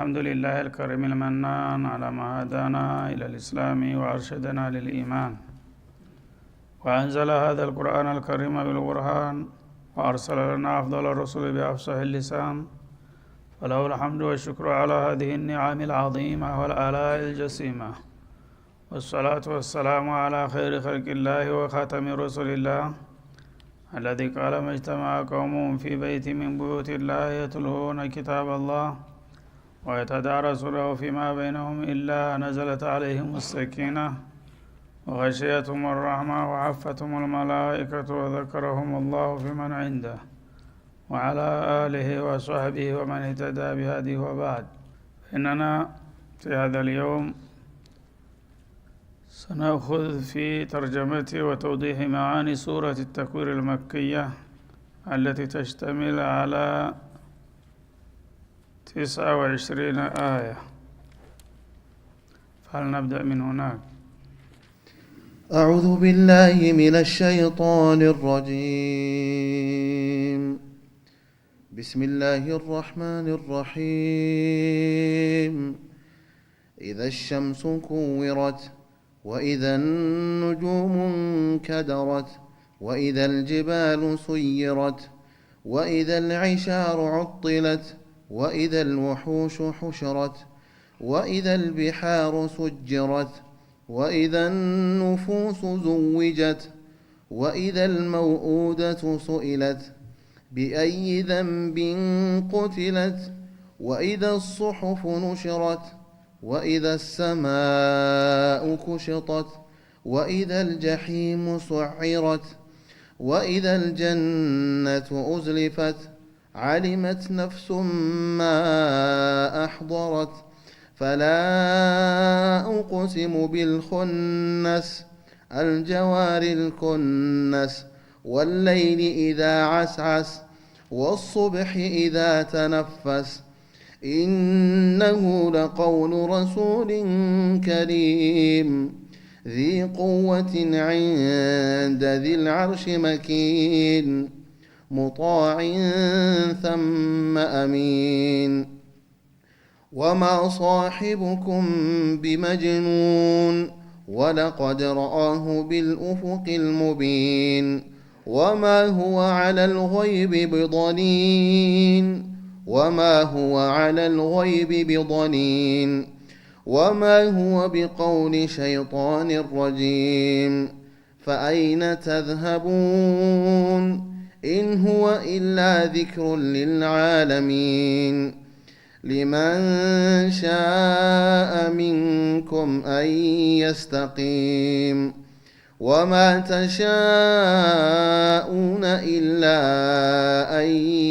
الحمد لله الكريم المنان على ما هدانا إلى الإسلام وأرشدنا للإيمان وأنزل هذا القرآن الكريم بالبرهان وأرسل لنا أفضل الرسل بأفصح اللسان فله الحمد والشكر على هذه النعم العظيمة والآلاء الجسيمة والصلاة والسلام على خير خلق الله وخاتم رسل الله الذي قال ما اجتمع قوم في بيت من بيوت الله يتلون كتاب الله ويتدارسونه فيما بينهم إلا نزلت عليهم السكينة وغشيتهم الرحمة وعفتهم الملائكة وذكرهم الله فيمن عنده وعلى آله وصحبه ومن اهتدى بهديه وبعد. إننا في هذا اليوم سنأخذ في ترجمة وتوضيح معاني سورة التكوير المكية التي تشتمل على 29 آية، فلنبدأ من هناك. أعوذ بالله من الشيطان الرجيم. بسم الله الرحمن الرحيم. إذا الشمس كورت وإذا النجوم انكدرت وإذا الجبال سيرت وإذا العشار عطلت وإذا الوحوش حشرت وإذا البحار سجرت وإذا النفوس زوجت وإذا الموءودة سئلت بأي ذنب قتلت وإذا الصحف نشرت وإذا السماء كشطت وإذا الجحيم سعرت وإذا الجنة أزلفت علمت نفس ما أحضرت فلا أقسم بالخنس الجوار الكنس والليل إذا عسعس والصبح إذا تنفس إنه لقول رسول كريم ذي قوة عند ذي العرش مكين مطاع ثم أمين وما صاحبكم بمجنون ولقد رآه بالأفق المبين وما هو على الغيب بضنين وما هو بقول شيطان رجيم فأين تذهبون إن هو إلا ذكر للعالمين لمن شاء منكم أن يستقيم وما تشاءون إلا أن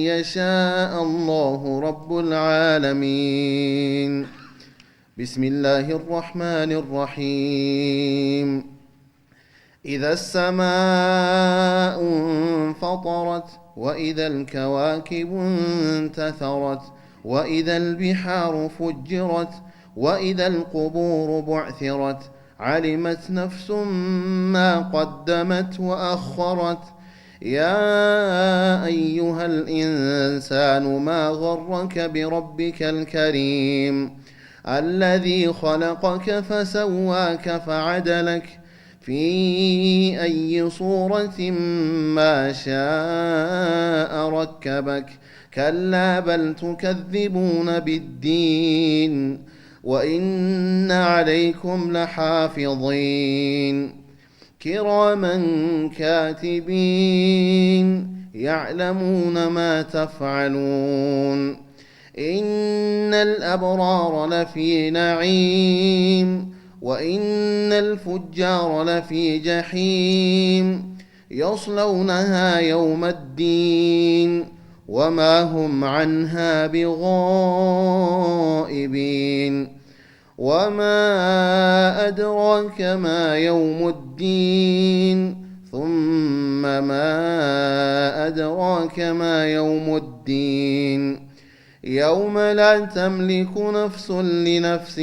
يشاء الله رب العالمين. بسم الله الرحمن الرحيم. إذا السماء انفطرت وإذا الكواكب انتثرت وإذا البحار فجرت وإذا القبور بعثرت علمت نفس ما قدمت وأخرت يا أيها الإنسان ما غرك بربك الكريم الذي خلقك فسواك فعدلك في أي صورة ما شاء ركبك كلا بل تكذبون بالدين وإن عليكم لحافظين كراما كاتبين يعلمون ما تفعلون إن الأبرار لفي نعيم وإن الفجار لفي جحيم يصلونها يوم الدين وما هم عنها بغائبين وما أدراك ما يوم الدين ثم ما أدراك ما يوم الدين يوم لا تملك نفس لنفس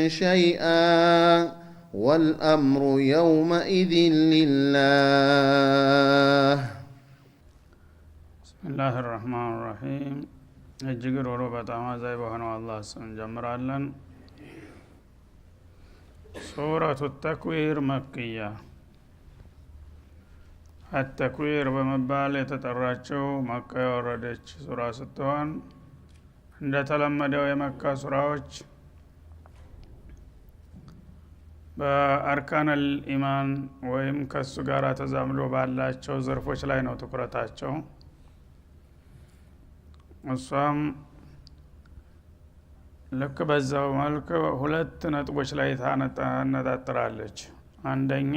شيئا والأمر يومئذ لله. بسم الله الرحمن الرحيم. እጅግ ሩሩ በጣም አዛኝ በሆነው አላህ ስም እንጀምራለን። ሱረቱ ተክዊር መክያ አተክዊር በመባል የተጠራችው መካ የወረደች ሱራ ስትሆን እንደተለመደው የመካ ሱራዎች በአርካነል ኢማን ወይም ከሱ ጋር ተዛምዶ ባላቸው ዘርፎች ላይ ነው ትኩረታቸው። እሷም ልክ በዛው መልክ ሁለት ነጥቦች ላይ ታነጣጥራለች። አንደኛ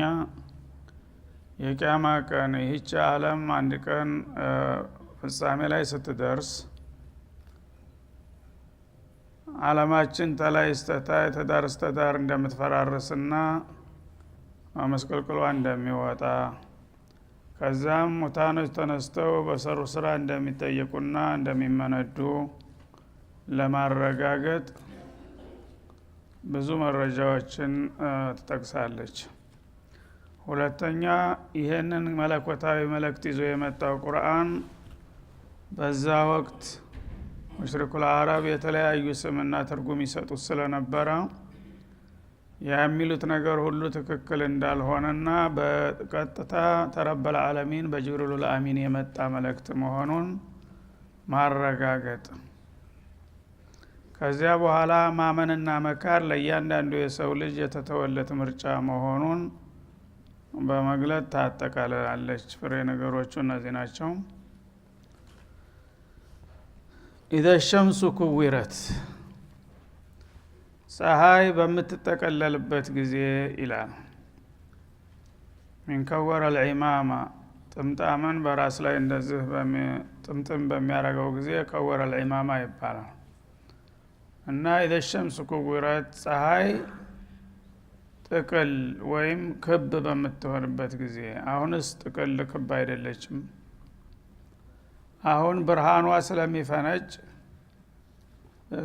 የቂያማ ቀን ይህች ዓለም አንድ ቀን ፍጻሜ ላይ ስትደርስ ዓለማችን ተላይ ስተታይ ተዳር ስተዳር እንደምትፈራርስና መስቀልቅሏ እንደሚወጣ ከዛም ሙታኖች ተነስተው በሰሩ ስራ እንደሚጠየቁና እንደሚመነዱ ለማረጋገጥ ብዙ መረጃዎችን ትጠቅሳለች። ሁለተኛ ይሄንን መለኮታዊ መልእክት ይዞ የመጣው ቁርአን በዛ ወቅት ሙሽሪኩል አረብ የተለያዩ ስምና ትርጉም ይሰጡት ስለነበረ የሚሉት ነገር ሁሉ ትክክል እንዳልሆነና በቀጥታ ተረበል ዓለሚን በጅብሪል አሚን የመጣ መልእክት መሆኑን ማረጋገጥ። ከዚያ በኋላ ማመንና መካር ለእያንዳንዱ የሰው ልጅ የተተወለት ምርጫ መሆኑን በመግለጥ ታጠቃልላለች። ፍሬ ነገሮቹ እነዚህ ናቸው። ኢዘ ሸምሱ ኩዊረት ፀሐይ በምትጠቀለልበት ጊዜ ይላል። ሚን ከወረ ልዒማማ ጥምጣምን በራስ ላይ እንደዚህ ጥምጥም በሚያረገው ጊዜ ከወረ ልዒማማ ይባላል። እና ኢዘ ሸምሱ ኩዊረት ፀሐይ ጥቅል ወይም ክብ በምትሆንበት ጊዜ። አሁንስ ጥቅል ክብ አይደለችም። አሁን ብርሃኗ ስለሚፈነጭ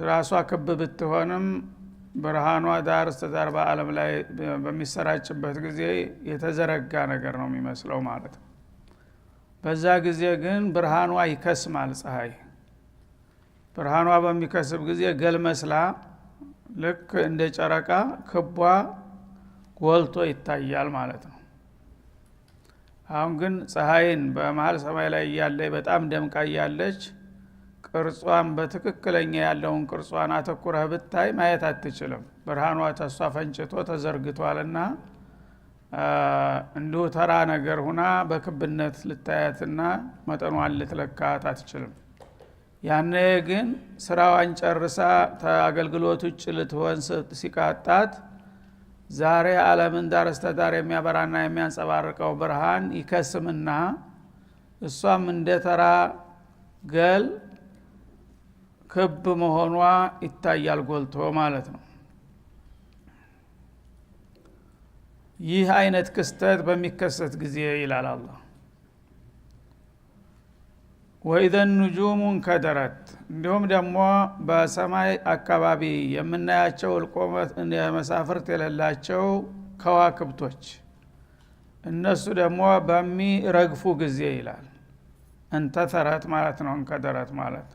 ራሷ ክብ ብትሆንም ብርሃኗ ዳር እስከ ዳር በዓለም ላይ በሚሰራጭበት ጊዜ የተዘረጋ ነገር ነው የሚመስለው ማለት ነው። በዛ ጊዜ ግን ብርሃኗ ይከስማል። ፀሐይ ብርሃኗ በሚከስብ ጊዜ ገል መስላ ልክ እንደ ጨረቃ ክቧ ጎልቶ ይታያል ማለት ነው። አሁን ግን ፀሐይን በመሃል ሰማይ ላይ እያለች በጣም ደምቃ እያለች ቅርጿን በትክክለኛ ያለውን ቅርጿን አተኩረህ ብታይ ማየት አትችልም። ብርሃኗ ተሷ ፈንጭቶ ተዘርግቷልና እንዲሁ ተራ ነገር ሁና በክብነት ልታያትና መጠኗን ልትለካት አትችልም። ያኔ ግን ስራዋን ጨርሳ አገልግሎት ውጭ ልትሆን ሲቃጣት ዛሬ ዓለምን ዳር እስተ ዳር የሚያበራና የሚያንጸባርቀው ብርሃን ይከስምና እሷም እንደ ተራ ገል ክብ መሆኗ ይታያል ጎልቶ ማለት ነው። ይህ አይነት ክስተት በሚከሰት ጊዜ ይላል አላህ ወኢዘ ኑጁሙ እንከደረት እንዲሁም ደግሞ በሰማይ አካባቢ የምናያቸው እልቆመት መሳፍርት የሌላቸው ከዋክብቶች እነሱ ደግሞ በሚረግፉ ጊዜ ይላል። እንተተረት ማለት ነው። እንከደረት ማለት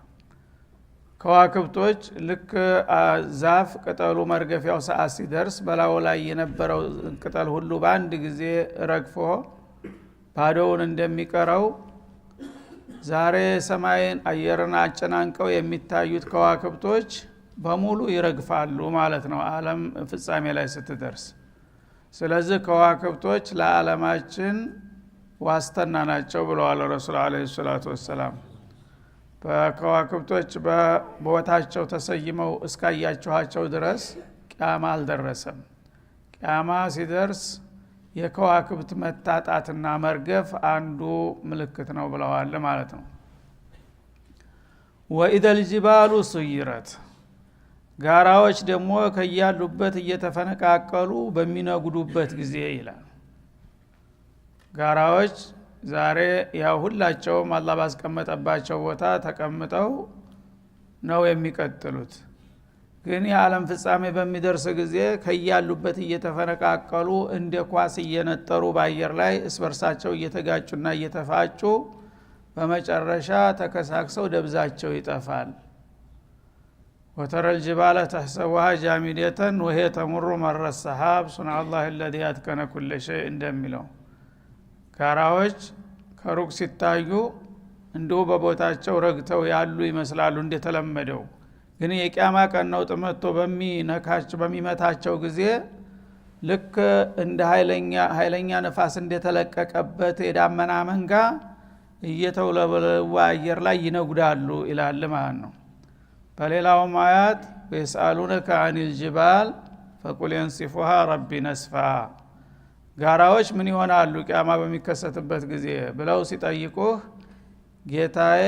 ከዋክብቶች ልክ ዛፍ ቅጠሉ መርገፊያው ሰዓት ሲደርስ በላዩ ላይ የነበረው ቅጠል ሁሉ በአንድ ጊዜ ረግፎ ባዶውን እንደሚቀረው ዛሬ ሰማይን አየርን አጨናንቀው የሚታዩት ከዋክብቶች በሙሉ ይረግፋሉ ማለት ነው ዓለም ፍጻሜ ላይ ስትደርስ። ስለዚህ ከዋክብቶች ለዓለማችን ዋስተና ናቸው ብለዋል ረሱል አለይሂ ሰላቱ ወሰላም። በከዋክብቶች በቦታቸው ተሰይመው እስካያችኋቸው ድረስ ቂያማ አልደረሰም። ቂያማ ሲደርስ የከዋክብት መታጣትና መርገፍ አንዱ ምልክት ነው ብለዋል ማለት ነው። ወኢደል ጅባሉ ሱይረት ጋራዎች ደግሞ ከያሉበት እየተፈነቃቀሉ በሚነጉዱበት ጊዜ ይላል። ጋራዎች ዛሬ ያው ሁላቸውም አላህ ባስቀመጠባቸው ቦታ ተቀምጠው ነው የሚቀጥሉት። ግን የዓለም ፍጻሜ በሚደርስ ጊዜ ከያሉበት እየተፈነቃቀሉ እንደ ኳስ እየነጠሩ በአየር ላይ እስበርሳቸው እየተጋጩና እየተፋጩ በመጨረሻ ተከሳክሰው ደብዛቸው ይጠፋል وترى الجبال تحسبها جامدة وهي تمر مر السحاب صنع الله الذي أتقن كل شيء እንደሚለው ጋራዎች ከሩቅ ሲታዩ እንደው በቦታቸው ረግተው ያሉ ይመስላሉ እንደተለመደው ግን የቂያማ ቀን ነው ጥመቶ በሚመታቸው ጊዜ ልክ እንደ ኃይለኛ ነፋስ እንደተለቀቀበት የዳመና መንጋ እየተውለበለቡ አየር ላይ ይነጉዳሉ ይላል ማለት ነው። በሌላው አያት በሰአሉነከ አኒል ጅባል ፈቁል የንሲፉሃ ረቢ ነስፋ ጋራዎች ምን ይሆናሉ ቂያማ በሚከሰትበት ጊዜ ብለው ሲጠይቁህ ጌታዬ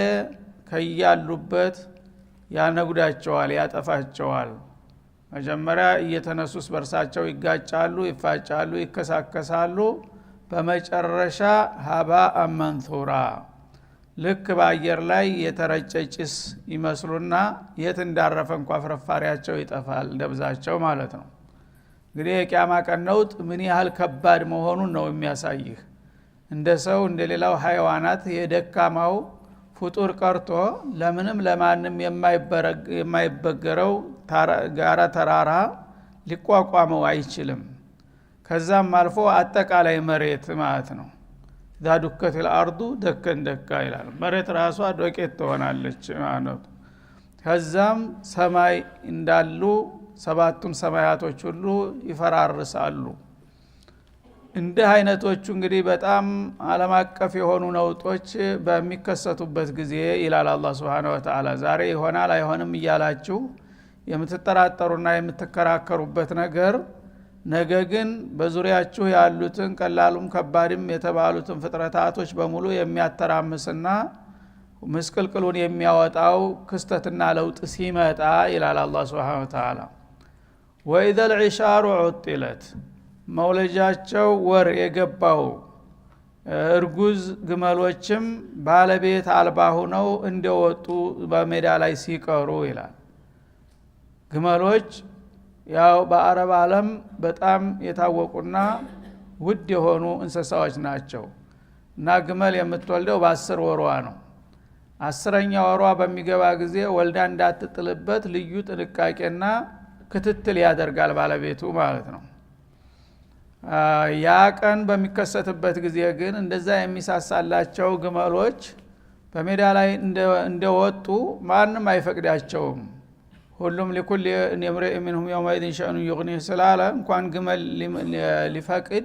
ከያሉበት ያነጉዳቸዋል ያጠፋቸዋል። መጀመሪያ እየተነሱስ በርሳቸው ይጋጫሉ ይፋጫሉ ይከሳከሳሉ በመጨረሻ ሀባ አመንቱራ ልክ በአየር ላይ የተረጨጭስ ይመስሉና የት እንዳረፈ እንኳን ፍርፋሪያቸው ይጠፋል ደብዛቸው ማለት ነው። እንግዲህ የቂያማ ቀን ነውጥ ምን ያህል ከባድ መሆኑን ነው የሚያሳይህ። እንደ ሰው እንደሌላው ሃይዋናት የደካማው ፍጡር ቀርቶ ለምንም ለማንም የማይበገረው ጋራ ተራራ ሊቋቋመው አይችልም። ከዛም አልፎ አጠቃላይ መሬት ማለት ነው። ዳዱከት الارض ደከን ደካ ይላል። መሬት ራሷ ዶቄት ትሆናለች ማለት ነው። ከዛም ሰማይ እንዳሉ ሰባቱም ሰማያቶች ሁሉ ይፈራርሳሉ። እንደ አይነቶቹ እንግዲህ በጣም ዓለም አቀፍ የሆኑ ነውጦች በሚከሰቱበት ጊዜ ይላል አላህ Subhanahu Wa Ta'ala ዛሬ ይሆናል አይሆንም እያላችሁ የምትጠራጠሩና የምትከራከሩበት ነገር ነገ ግን በዙሪያችሁ ያሉትን ቀላሉም ከባድም የተባሉትን ፍጥረታቶች በሙሉ የሚያተራምስና ምስቅልቅሉን የሚያወጣው ክስተትና ለውጥ ሲመጣ ይላል አላህ Subhanahu Wa Ta'ala وإذا العشار عطلت መውለጃቸው ወር የገባው እርጉዝ ግመሎችም ባለቤት አልባ ሆነው እንደወጡ በሜዳ ላይ ሲቀሩ ይላል። ግመሎች ያው በአረብ ዓለም በጣም የታወቁና ውድ የሆኑ እንስሳዎች ናቸው እና ግመል የምትወልደው በ10 ወሯ ነው። 10ኛ ወሯ በሚገባ ጊዜ ወልዳ እንዳትጥልበት ልዩ ጥንቃቄና ክትትል ያደርጋል ባለቤቱ ማለት ነው። ያ ቀን በሚከሰትበት ጊዜ ግን እንደዛ የሚሳሳላቸው ግመሎች በሜዳ ላይ እንደወጡ ማንም አይፈቅዳቸውም። ሁሉም ለኩል የምረእ منهم يومئذ شأن يغنيه ስላለ እንኳን ግመል ሊፈቅድ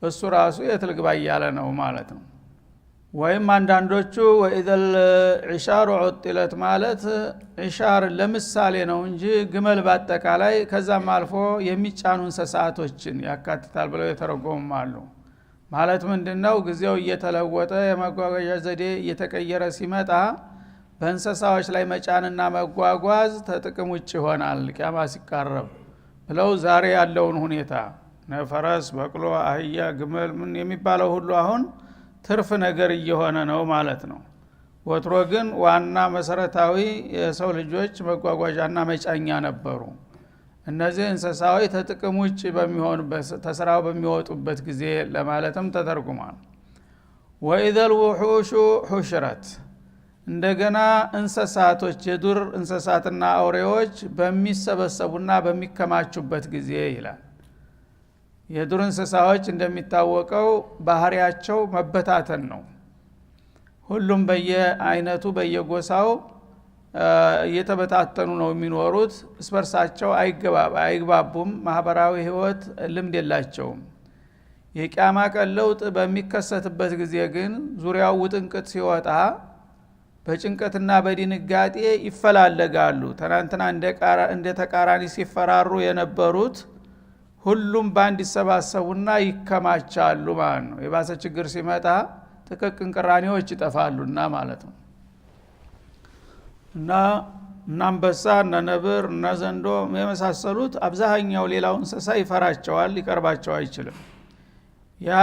እሱ ራሱ የትልግባ ያለ ነው ማለት ነው። ወይም አንዳንዶቹ وإذا العشار عطلت ማለት ኢሻር ለምሳሌ ነው እንጂ ግመል በአጠቃላይ ከዛም አልፎ የሚጫኑ እንስሳቶችን ያካትታል ብለው የተረጎሙ አሉ። ማለት ምንድነው ጊዜው እየተለወጠ የመጓጓዣ ዘዴ እየተቀየረ ሲመጣ በእንስሳዎች ላይ መጫንና መጓጓዝ ተጥቅም ውጭ ይሆናል ቂያማ ሲቃረብ ብለው ዛሬ ያለውን ሁኔታ ፈረስ በቅሎ አህያ ግመል ምን የሚባለው ሁሉ አሁን ትርፍ ነገር እየሆነ ነው ማለት ነው። ወትሮ ግን ዋና መሰረታዊ የሰው ልጆች መጓጓዣና መጫኛ ነበሩ። እነዚህ እንስሳዎች ተጥቅም ውጭ በሚሆኑበት ተስራው በሚወጡበት ጊዜ ለማለትም ተተርጉሟል። وإذا الوحوش حشرت እንደገና እንስሳቶች የዱር እንስሳትና አውሬዎች በሚሰበሰቡና በሚከማቹበት ጊዜ ይላል። የዱር እንስሳዎች እንደሚታወቀው ባህሪያቸው መበታተን ነው። ሁሉም በየአይነቱ በየጎሳው እየተበታተኑ ነው የሚኖሩት። እስበርሳቸው አይግባቡም። ማህበራዊ ህይወት ልምድ የላቸውም። የቂያማ ቀን ለውጥ በሚከሰትበት ጊዜ ግን ዙሪያው ውጥንቅጥ ሲወጣ በጭንቀትና በድንጋጤ ይፈላለጋሉ። ትናንትና እንደ ተቃራኒ ሲፈራሩ የነበሩት ሁሉም ባንድ ይሰባሰቡና ይከማቻሉ ማለት ነው። የባሰ ችግር ሲመጣ ጥቅቅን ቅራኔዎች ይጠፋሉና ማለት ነው። እና አንበሳ እና ነብር እና ዘንዶ የመሳሰሉት አብዛኛው ሌላው እንስሳ ይፈራቸዋል፣ ሊቀርባቸው አይችልም። ያ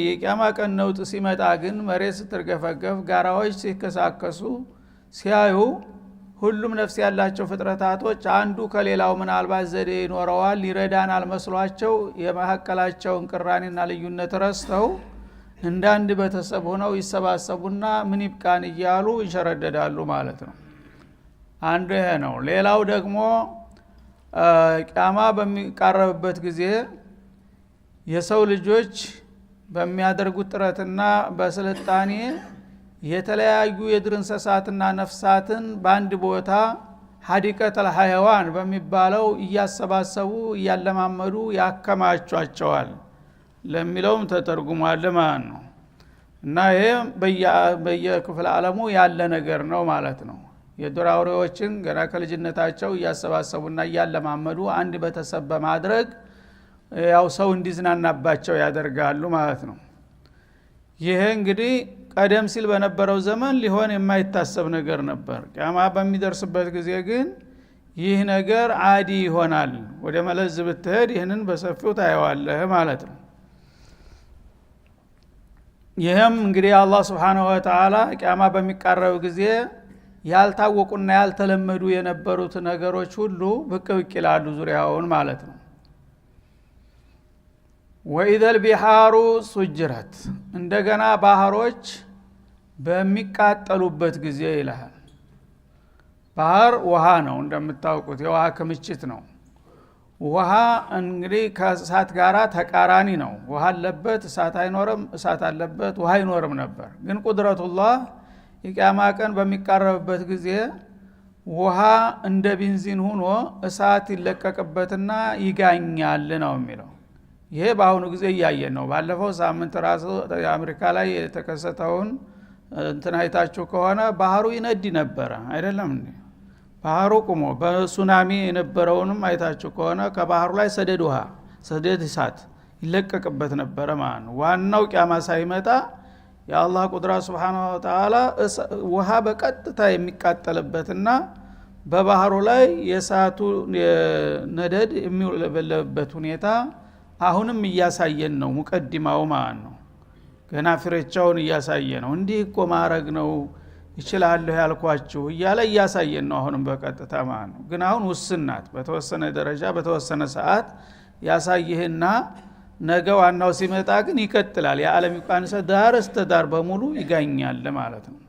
የቂያማ ቀን ነውጥ ሲመጣ ግን መሬት ስትርገፈገፍ ጋራዎች ሲከሳከሱ ሲያዩ ሁሉም ነፍስ ያላቸው ፍጥረታቶች አንዱ ከሌላው ምናልባት ዘዴ ይኖረዋል ይረዳናል መስሏቸው የማሐቀላቸውን ቅራኔና ልዩነት ረስተው እንዳንድ ቤተሰብ ሆነው ይሰባሰቡና ምን ይብቃን እያሉ ይሸረደዳሉ ማለት ነው። አንዱ ይሄ ነው። ሌላው ደግሞ ቂያማ በሚቃረብበት ጊዜ የሰው ልጆች በሚያደርጉት ጥረትና በስልጣኔ የተለያዩ የዱር እንስሳትና ነፍሳትን በአንድ ቦታ ሐዲቀተል ሐይዋን በሚባለው እያሰባሰቡ እያለማመዱ ያከማቿቸዋል ለሚለውም ተተርጉሟል ማለት ነው። እና ይሄ በየክፍለ ዓለሙ ያለ ነገር ነው ማለት ነው። የዱር አውሬዎችን ገና ከልጅነታቸው እያሰባሰቡና እያለማመዱ አንድ ቤተሰብ በማድረግ ያው ሰው እንዲዝናናባቸው ያደርጋሉ ማለት ነው። ይሄ እንግዲህ ቀደም ሲል በነበረው ዘመን ሊሆን የማይታሰብ ነገር ነበር። ቂያማ በሚደርስበት ጊዜ ግን ይህ ነገር አዲ ይሆናል። ወደ መለዝ ብትሄድ ይህንን በሰፊው ታየዋለህ ማለት ነው። ይህም እንግዲህ አላህ Subhanahu Wa Ta'ala ቂያማ በሚቃረብ ጊዜ ያልታወቁና ያልተለመዱ የነበሩት ነገሮች ሁሉ ብቅ ብቅ ይላሉ ዙሪያውን ማለት ነው። ወኢዘል ቢሃሩ ሱጅረት እንደገና ባህሮች በሚቃጠሉበት ጊዜ ይላል። ባህር ውሃ ነው እንደምታውቁት፣ የውሃ ክምችት ነው። ውሃ እንግዲህ ከእሳት ጋራ ተቃራኒ ነው። ውሃ አለበት እሳት አይኖርም፣ እሳት አለበት ውሃ አይኖርም ነበር። ግን ቁድረቱላህ የቂያማ ቀን በሚቃረብበት ጊዜ ውሃ እንደ ቤንዚን ሆኖ እሳት ይለቀቅበትና ይጋኛል ነው የሚለው። ይሄ በአሁኑ ጊዜ እያየን ነው። ባለፈው ሳምንት ራሱ አሜሪካ ላይ የተከሰተውን እንትን አይታችሁ ከሆነ ባህሩ ይነድ ነበር አይደለም እንዴ? ባህሩ ቆሞ በሱናሚ የነበረውንም አይታችሁ ከሆነ ከባህሩ ላይ ሰደድ ውሃ ሰደድ እሳት ይለቀቅበት ነበር ማለት ነው። ዋናው ቂያማ ሳይመጣ የአላህ ቁድራ Subhanahu Wa Ta'ala ውሃ በቀጥታ የሚቃጠልበትና በባህሩ ላይ የእሳቱ ነደድ የሚውለበለብበት ሁኔታ አሁንም እያሳየን ነው። ሙቀዲማው ማለት ነው። ገና ፍሬቻውን እያሳየ ነው። እንዲህ እኮ ማረግ ነው ይችላል ያልኳችሁ እያለ እያሳየን ነው አሁንም በቀጥታ ማለት ነው። ግን አሁን ውስናት በተወሰነ ደረጃ በተወሰነ ሰዓት ያሳየህና ነገ ዋናው ሲመጣ ግን ይቀጥላል። የዓለም ይቃንሰ ዳር እስተ ዳር በሙሉ ይጋኛል ማለት ነው።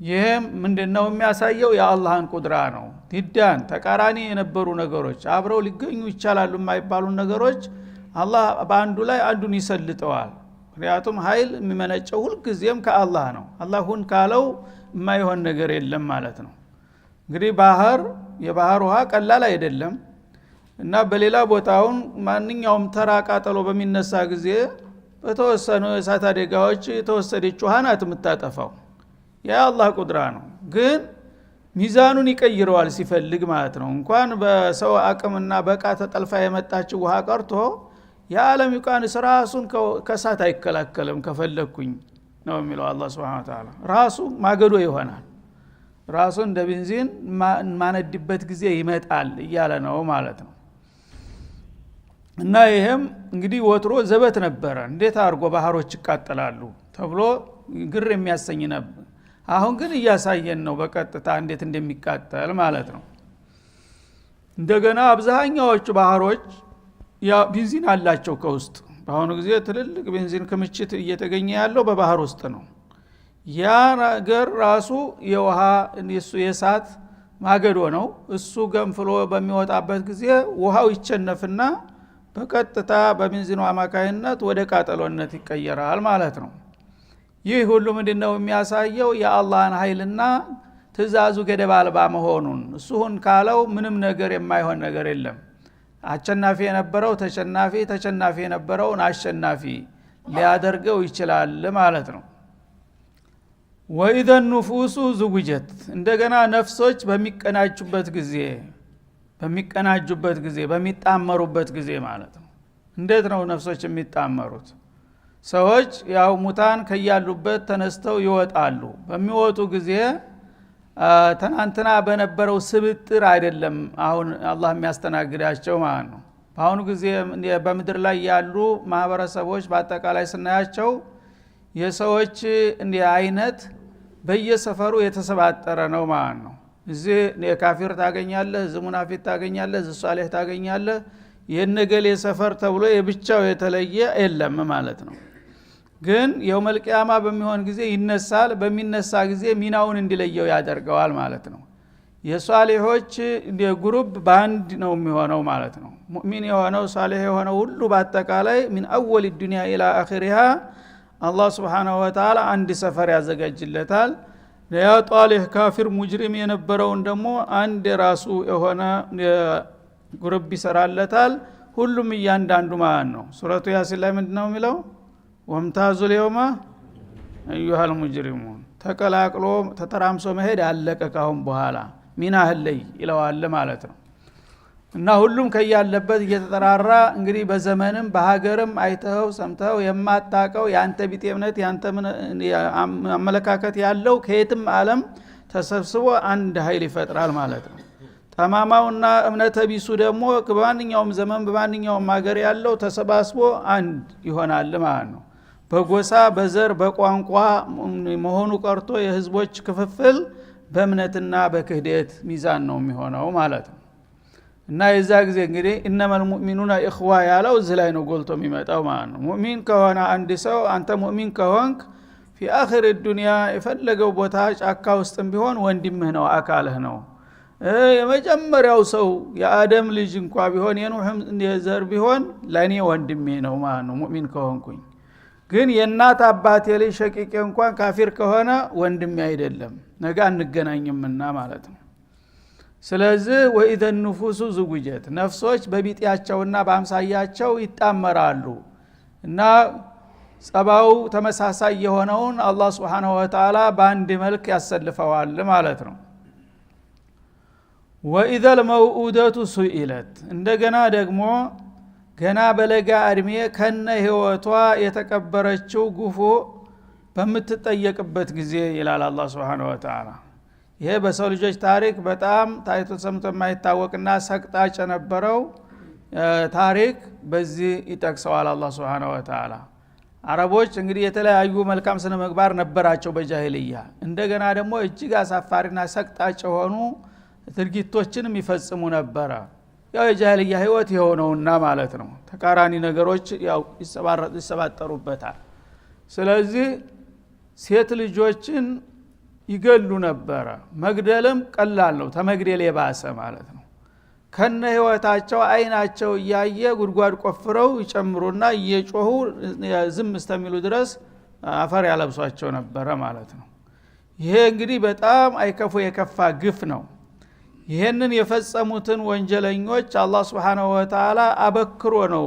ይሄም ምንድነው የሚያሳየው? የአላህን ቁድራ ነው። ዲዳን ተቃራኒ የነበሩ ነገሮች አብረው ሊገኙ ይቻላሉ የማይባሉ ነገሮች አላህ በአንዱ ላይ አንዱን ይሰልጠዋል። ምክንያቱም ኃይል የሚመነጨው ሁልጊዜም ከአላህ ነው። አላህ ሁን ካለው የማይሆን ነገር የለም ማለት ነው። እንግዲህ የባህር ውሃ ቀላል አይደለም እና በሌላ ቦታውን ማንኛውም ተራ ቃጠሎ በሚነሳ ጊዜ በተወሰኑ የእሳት አደጋዎች የተወሰደች ውሃ ናት የምታጠፋው። የአላህ ቁድራ ነው። ግን ሚዛኑን ይቀይረዋል ሲፈልግ ማለት ነው። እንኳን በሰው አቅምና በቃ ተጠልፋ የመጣች ውሃ ቀርቶ የዓለም ይቃንስ ራሱን ከእሳት አይከላከልም ከፈለኩኝ ነው የሚለው አላህ Subhanahu Wa Ta'ala። ራሱ ማገዶ ይሆናል። ራሱ እንደ ቤንዚን ማነድበት ጊዜ ይመጣል እያለ ነው ማለት ነው። እና ይሄም እንግዲህ ወትሮ ዘበት ነበረ። እንዴት አድርጎ ባህሮች ይቃጠላሉ ተብሎ ግር የሚያሰኝ ነበር። አሁን ግን እያሳየን ነው በቀጥታ እንዴት እንደሚቃጠል ማለት ነው። እንደገና አብዛኛዎቹ ባህሮች ያ ቤንዚን አላቸው ከውስጥ። በአሁኑ ጊዜ ትልልቅ ቤንዚን ክምችት እየተገኘ ያለው በባህር ውስጥ ነው። ያ ነገር ራሱ የውሃ የእሳት ማገዶ ነው። እሱ ገንፍሎ በሚወጣበት ጊዜ ውሃው ይቸነፍና በቀጥታ በቤንዚኑ አማካይነት ወደ ቃጠሎነት ይቀየራል ማለት ነው። ይህ ሁሉ ምንድነው የሚያሳየው? የአላህን ኃይልና ትእዛዙ ገደብ አልባ መሆኑን። እሱን ካለው ምንም ነገር የማይሆን ነገር የለም። አሸናፊ የነበረው ተሸናፊ፣ ተሸናፊ የነበረውን አሸናፊ ሊያደርገው ይችላል ማለት ነው። ወኢዘ ንፉሱ ዝውጀት እንደገና ነፍሶች በሚቀናጁበት ጊዜ በሚጣመሩበት ጊዜ ማለት ነው። እንዴት ነው ነፍሶች የሚጣመሩት? ሰዎች ያው ሙታን ከያሉበት ተነስተው ይወጣሉ። በሚወጡ ጊዜ ትናንትና በነበረው ስብጥር አይደለም አሁን አላህ የሚያስተናግዳቸው ማለት ነው። በአሁኑ ጊዜ በምድር ላይ ያሉ ማህበረሰቦች በአጠቃላይ ስናያቸው የሰዎች እንዲህ አይነት በየሰፈሩ የተሰባጠረ ነው ማለት ነው። እዚህ የካፊር ታገኛለህ፣ እዚህ ሙናፊቅ ታገኛለህ፣ እዚህ ሷሊህ ታገኛለህ። የነገሌ ሰፈር ተብሎ የብቻው የተለየ የለም ማለት ነው። ግን የውመል ቂያማ በሚሆን ጊዜ ይነሳል። በሚነሳ ጊዜ ሚናውን እንዲለየው ያደርገዋል ማለት ነው። የሷሊሆች ግሩፕ ባንድ ነው የሚሆነው ማለት ነው። ሙእሚን የሆነው ሷሊህ የሆነው ሁሉ በአጠቃላይ من اول الدنيا الى اخرها አላህ Subhanahu Wa Ta'ala አንድ ሰፈር ያዘጋጅለታል። ያ ጧሊህ ካፊር ሙጅሪም የነበረውን ደግሞ አንድ ራሱ የሆነ ግሩፕ ይሰራለታል። ሁሉም እያንዳንዱ ማለት ነው። ሱረቱ ያሲን ላይ ምንድነው የሚለው? ወምታዙል የውማ አዩሃል ሙጅሪሙን ተቀላቅሎ ተተራምሶ መሄድ አለቀ ካሁን በኋላ ሚናህ ላይ ይለዋል ማለት ነው። እና ሁሉም ከያለበት እየተጠራራ እንግዲህ በዘመንም በሀገርም አይተው ሰምተው የማታቀው ያንተ ቢጤ እምነት ያንተ አመለካከት ያለው ከየትም ዓለም ተሰብስቦ አንድ ኃይል ይፈጥራል ማለት ነው። ተማማውና እምነተ ቢሱ ደግሞ በማንኛውም ዘመን በማንኛውም ሀገር ያለው ተሰባስቦ አንድ ይሆናል ማለት ነው። በጎሳ በዘር በቋንቋ መሆኑ ቀርቶ የህዝቦች ክፍፍል በእምነትና በክህደት ሚዛን ነው የሚሆነው ማለት ነው። እና የዛ ጊዜ እንግዲህ እነመል ሙእሚኑና ኢኽዋ ያለው እዚህ ላይ ነው ጎልቶ የሚመጣው ማለት ነው። ሙእሚን ከሆነ አንድ ሰው አንተ ሙእሚን ከሆንክ في آخر الدنيا የፈለገው ቦታ ጫካ ውስጥም ቢሆን ወንድምህ ነው አካልህ ነው። የመጀመሪያው ሰው የአደም ልጅ እንኳን ቢሆን የኑህም ዘር ቢሆን ለኔ ወንድሜ ነው ማለት ነው ሙእሚን ከሆንኩኝ። ግን የእናት አባቴ ልጅ ሸቂቄ እንኳን ካፊር ከሆነ ወንድሜ አይደለም ነገ አንገናኝምና ማለት ነው። ስለዚህ ወኢዘ النفوس زوجت ነፍሶች በቢጤያቸውና በአምሳያቸው ይጣመራሉ እና ጸባው ተመሳሳይ የሆነውን አላህ Subhanahu Wa Ta'ala በአንድ መልክ ያሰልፈዋል ማለት ነው። ወኢዘ الموءودة سئلت እንደገና ደግሞ ገና በለጋ እድሜ ከነ ህይወቷ የተቀበረችው ጉፎ በምትጠየቅበት ጊዜ ይላል አላህ Subhanahu Wa Ta'ala። ይሄ በሰው ልጆች ታሪክ በጣም ታይቶ ሰምቶ የማይታወቅና ሰቅጣጭ የነበረው ታሪክ በዚህ ይጠቅሰዋል አላህ Subhanahu Wa Ta'ala። አረቦች እንግዲህ የተለያዩ መልካም ስነ ምግባር ነበራቸው በጃሂልያ። እንደገና ደግሞ እጅግ አሳፋሪና ሰቅጣጭ የሆኑ ድርጊቶችንም ይፈጽሙ ነበር። ያው የጃሂልያ ህይወት የሆነውና ማለት ነው። ተቃራኒ ነገሮች ያው ይሰባጠሩበታል። ስለዚህ ሴት ልጆችን ይገሉ ነበር። መግደልም ቀላል ነው ተመግደል የባሰ ማለት ነው። ከነ ህይወታቸው አይናቸው እያየ ጉድጓድ ቆፍረው ይጨምሩና እየጮሁ ዝም እስተሚሉ ድረስ አፈር ያለብሷቸው ነበር ማለት ነው። ይሄ እንግዲህ በጣም አይከፉ የከፋ ግፍ ነው። ይሄንን የፈጸሙትን ወንጀለኞች አላህ Subhanahu Wa Ta'ala አበክሮ ነው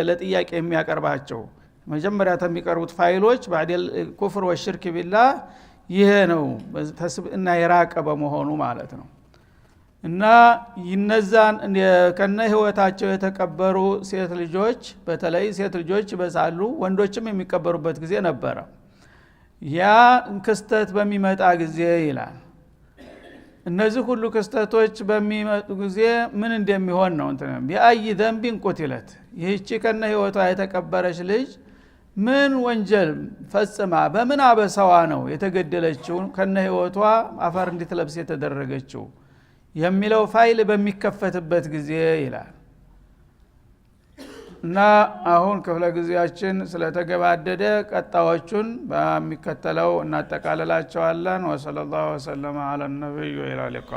ለጥያቄ የሚያቀርባቸው። መጀመሪያ ተሚቀርቡት ፋይሎች ባዲል ኩፍር ወሽርክ ቢላህ ይሄ ነው ተስብእና የራቀ በመሆኑ ማለት ነው። እና ይነዛን ከነ ህይወታቸው የተቀበሩ ሴት ልጆች በተለይ ሴት ልጆች በዛሉ ወንዶችም የሚቀበሩበት ጊዜ ነበር። ያ ክስተት በሚመጣ ጊዜ ይላል እነዚህ ሁሉ ክስተቶች በሚመጡ ጊዜ ምን እንደሚሆን ነው እንትን ቢአይ ዘንቢን ቁትለት ይህቺ ከነ ህይወቷ የተቀበረች ልጅ ምን ወንጀል ፈጽማ በምን አበሳዋ ነው የተገደለችው ከነ ህይወቷ አፈር እንድትለብስ የተደረገችው የሚለው ፋይል በሚከፈትበት ጊዜ ይላል። እና አሁን ክፍለ ጊዜያችን ስለተገባደደ ቀጣዮቹን በሚከተለው እናጠቃልላቸዋለን። ወሰለላሁ ዐለ ነብዩ ወኢላ ሊቃ